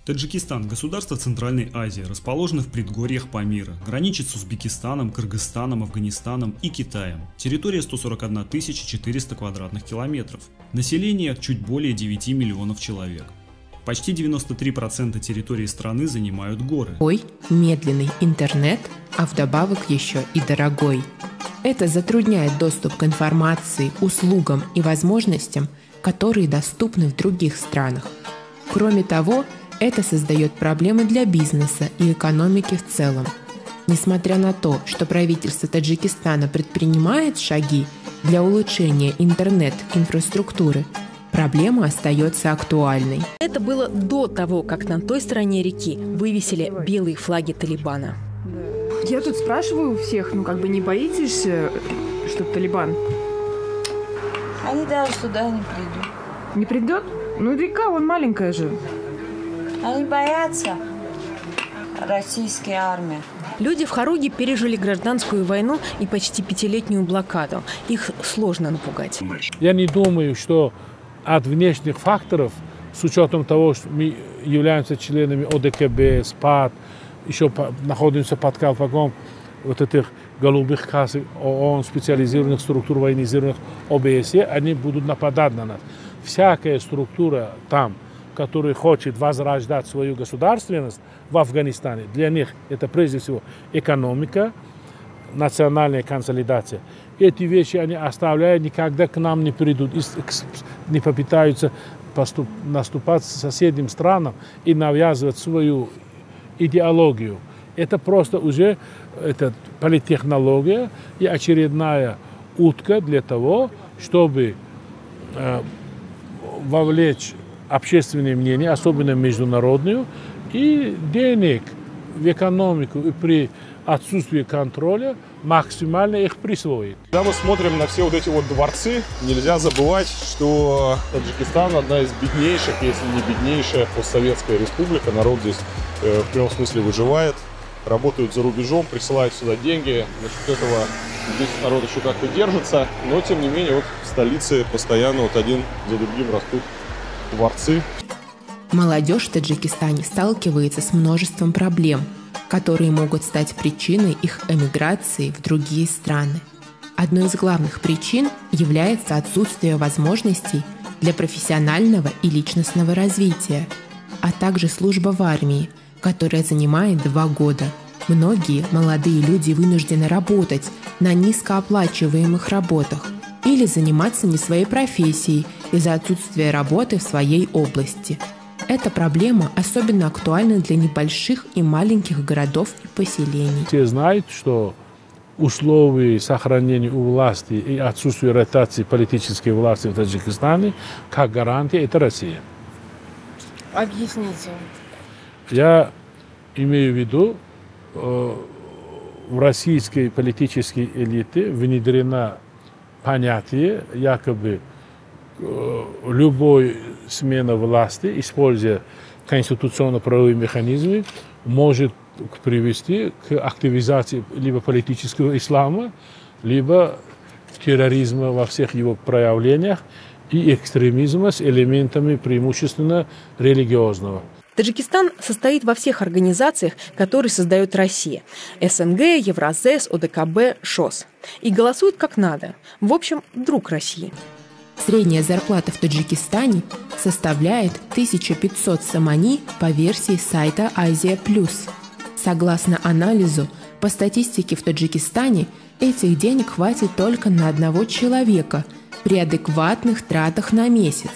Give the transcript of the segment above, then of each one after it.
Таджикистан – государство Центральной Азии, расположено в предгорьях Памира, граничит с Узбекистаном, Кыргызстаном, Афганистаном и Китаем. Территория 141 400 квадратных километров. Население чуть более 9 миллионов человек. Почти 93% территории страны занимают горы. Медленный интернет, а вдобавок еще и дорогой. Это затрудняет доступ к информации, услугам и возможностям, которые доступны в других странах. Кроме того, это создает проблемы для бизнеса и экономики в целом. Несмотря на то, что правительство Таджикистана предпринимает шаги для улучшения интернет-инфраструктуры, проблема остается актуальной. Это было до того, как на той стороне реки вывесили белые флаги Талибана. Я тут спрашиваю у всех, не боитесь, что Талибан? Они даже сюда не придут. Не придет? Река, вон маленькая же. Они боятся российской армии. Люди в Харуге пережили гражданскую войну и почти 5-летнюю блокаду. Их сложно напугать. Я не думаю, что от внешних факторов, с учетом того, что мы являемся членами ОДКБ, СПАД, еще находимся под колпаком этих голубых касс ООН, специализированных структур военизированных ОБСЕ, они будут нападать на нас. Всякая структура там, который хочет возрождать свою государственность в Афганистане, для них это прежде всего экономика, национальная консолидация. Эти вещи они оставляют, никогда к нам не придут, не попытаются наступать соседним странам и навязывать свою идеологию. Это просто уже политтехнология и очередная утка для того, чтобы вовлечь общественное мнение, особенно международную, и денег в экономику, и при отсутствии контроля максимально их присвоить. Когда мы смотрим на все эти дворцы, нельзя забывать, что Таджикистан одна из беднейших, если не беднейшая постсоветская республика. Народ здесь в прямом смысле выживает, работают за рубежом, присылают сюда деньги. За счет этого здесь народ еще как-то держится, но тем не менее в столице постоянно один за другим растут дворцы. Молодежь в Таджикистане сталкивается с множеством проблем, которые могут стать причиной их эмиграции в другие страны. Одной из главных причин является отсутствие возможностей для профессионального и личностного развития, а также служба в армии, которая занимает 2 года. Многие молодые люди вынуждены работать на низкооплачиваемых работах или заниматься не своей профессией из-за отсутствия работы в своей области. Эта проблема особенно актуальна для небольших и маленьких городов и поселений. Все знают, что условия сохранения у власти и отсутствия ротации политической власти в Таджикистане как гарантия – это Россия. Объясните. Я имею в виду, в российской политической элите внедрено понятие, якобы любой смена власти, используя конституционно-правовые механизмы, может привести к активизации либо политического ислама, либо терроризма во всех его проявлениях и экстремизма с элементами преимущественно религиозного. Таджикистан состоит во всех организациях, которые создает Россия – СНГ, Евразес, ОДКБ, ШОС. И голосует как надо. В общем, друг России. Средняя зарплата в Таджикистане составляет 1500 сомани по версии сайта Азия+. Согласно анализу, по статистике в Таджикистане этих денег хватит только на одного человека при адекватных тратах на месяц.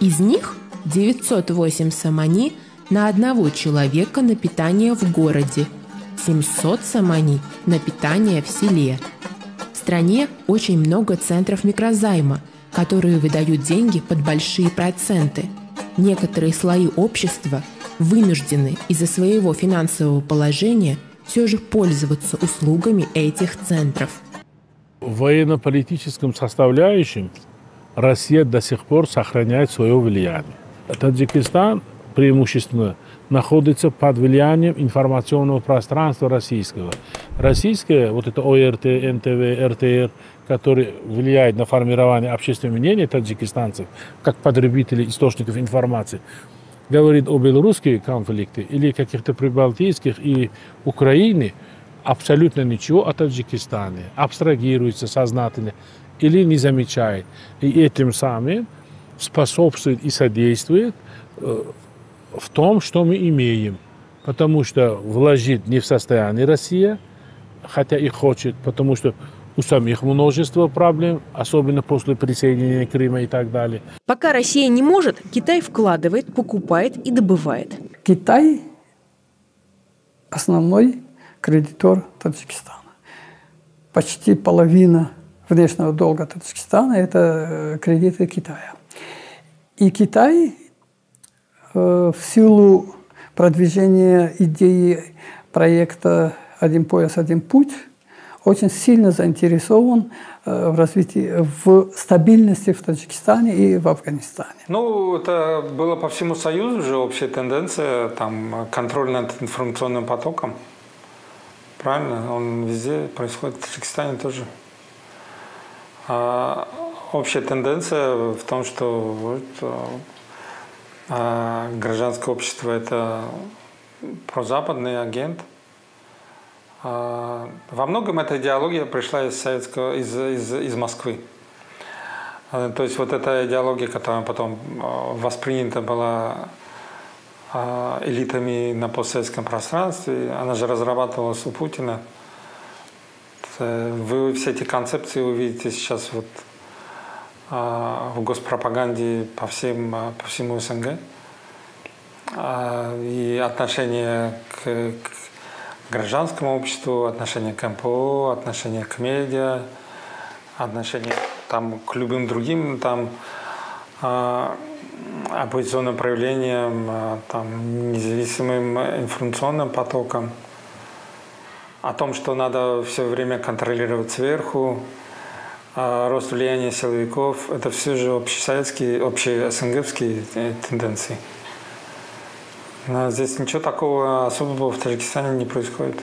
Из них 908 сомани на одного человека на питание в городе, 700 сомани на питание в селе. В стране очень много центров микрозайма, которые выдают деньги под большие проценты. Некоторые слои общества вынуждены из-за своего финансового положения все же пользоваться услугами этих центров. В военно-политическом составляющем Россия до сих пор сохраняет свое влияние. Таджикистан преимущественно находится под влиянием информационного пространства российского. Российское, это ОРТ, НТВ, РТР, который влияет на формирование общественного мнения таджикистанцев, как потребителей источников информации, говорит о белорусских конфликтах или каких-то прибалтийских и Украине, абсолютно ничего о Таджикистане, абстрагируется сознательно или не замечает. И этим самым способствует и содействует в том, что мы имеем. Потому что вложить не в состоянии Россия, хотя и хочет, потому что у самих множество проблем, особенно после присоединения Крыма и так далее. Пока Россия не может, Китай вкладывает, покупает и добывает. Китай – основной кредитор Таджикистана. Почти половина внешнего долга Таджикистана – это кредиты Китая. И Китай в силу продвижения идеи проекта «Один пояс, один путь» очень сильно заинтересован в развитии, в стабильности в Таджикистане и в Афганистане. Ну, это было по всему Союзу уже общая тенденция, там, контроль над информационным потоком. Правильно? Он везде происходит, в Таджикистане тоже. Общая тенденция в том, что гражданское общество – это прозападный агент. Во многом эта идеология пришла из Москвы. То есть вот эта идеология, которая потом воспринята была элитами на постсоветском пространстве, она же разрабатывалась у Путина. Вы все эти концепции увидите сейчас вот в госпропаганде по всему СНГ. И отношение к гражданскому обществу, отношение к МПО, отношение к медиа, отношение там, к любым другим там, оппозиционным проявлениям, там, независимым информационным потокам, о том, что надо все время контролировать сверху, рост влияния силовиков, это все же общесоветские, общесНГовские тенденции. Но здесь ничего такого особого в Таджикистане не происходит.